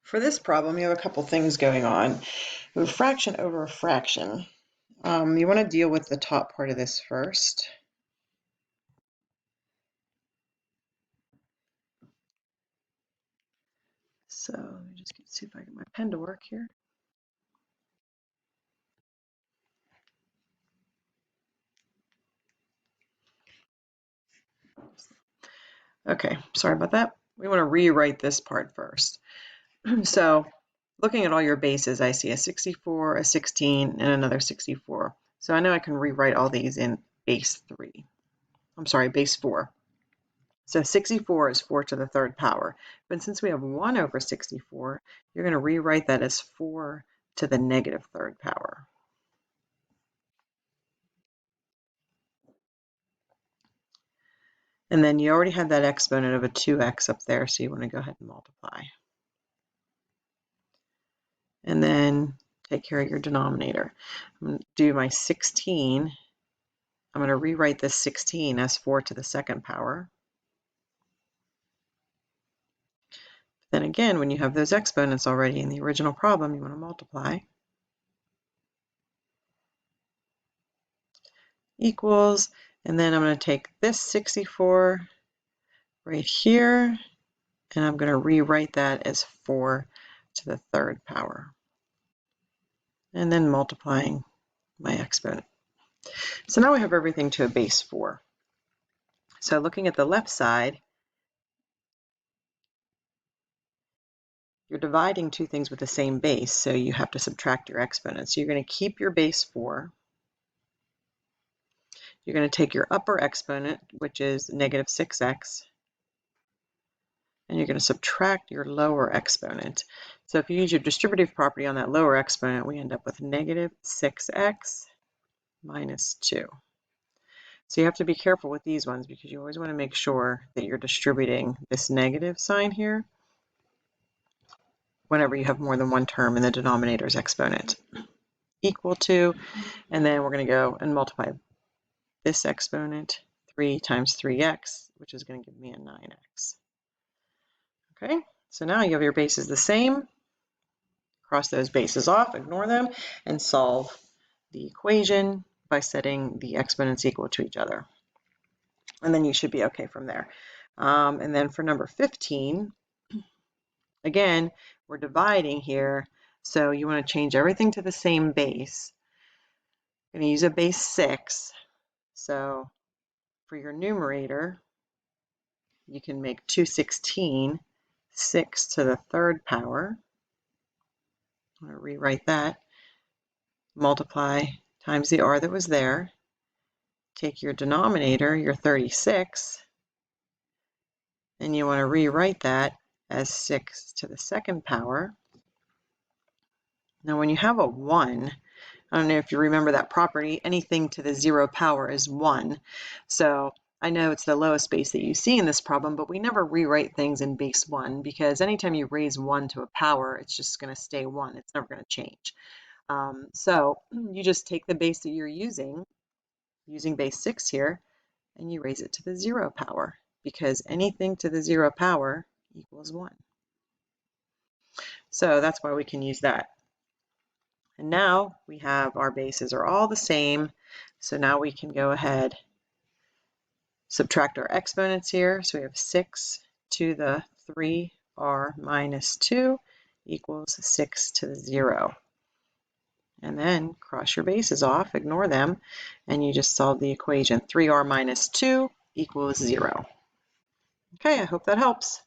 For this problem, you have a couple things going on. We have fraction over a fraction. You want to deal with the top part of this first. So let me just see if I get my pen to work here. Okay, sorry about that. We want to rewrite this part first. So looking at all your bases, I see a 64, a 16, and another 64. So I know I can rewrite all these in base 4. So 64 is 4 to the third power. But since we have 1 over 64, you're going to rewrite that as 4 to the negative third power. And then you already have that exponent of a 2x up there, so you want to go ahead and multiply. And then take care of your denominator. I'm going to do my 16. I'm going to rewrite this 16 as 4 to the second power. Then again, when you have those exponents already in the original problem, you want to multiply. Equals, and then I'm going to take this 64 right here, and I'm going to rewrite that as 4 to the third power. And then multiplying my exponent. So now we have everything to a base 4. So looking at the left side, you're dividing two things with the same base, so you have to subtract your exponents. So you're going to keep your base 4. You're going to take your upper exponent, which is negative 6x, and you're going to subtract your lower exponent. So if you use your distributive property on that lower exponent, we end up with negative 6x minus 2. So you have to be careful with these ones because you always want to make sure that you're distributing this negative sign here whenever you have more than one term in the denominator's exponent. Equal to, and then we're going to go and multiply this exponent, 3 times 3x, which is going to give me a 9x. Okay, so now you have your bases the same. Cross those bases off, ignore them, and solve the equation by setting the exponents equal to each other. And then you should be okay from there. And then for number 15, again, we're dividing here, so you want to change everything to the same base. I'm going to use a base 6. So for your numerator, you can make 216 6 to the third power. I'm going to rewrite that. Multiply times the r that was there. Take your denominator, your 36, and you want to rewrite that as 6 to the second power. Now when you have a 1, I don't know if you remember that property, anything to the 0 power is 1. So I know it's the lowest base that you see in this problem, but we never rewrite things in base 1 because anytime you raise 1 to a power, it's just going to stay 1. It's never going to change. So you just take the base that you're using base 6 here, and you raise it to the 0 power because anything to the 0 power equals 1. So that's why we can use that. And now we have our bases are all the same, so now we can go ahead, subtract our exponents here. So we have 6 to the 3r minus 2 equals 6 to the 0. And then cross your bases off, ignore them, and you just solve the equation. 3r minus 2 equals 0. Okay, I hope that helps.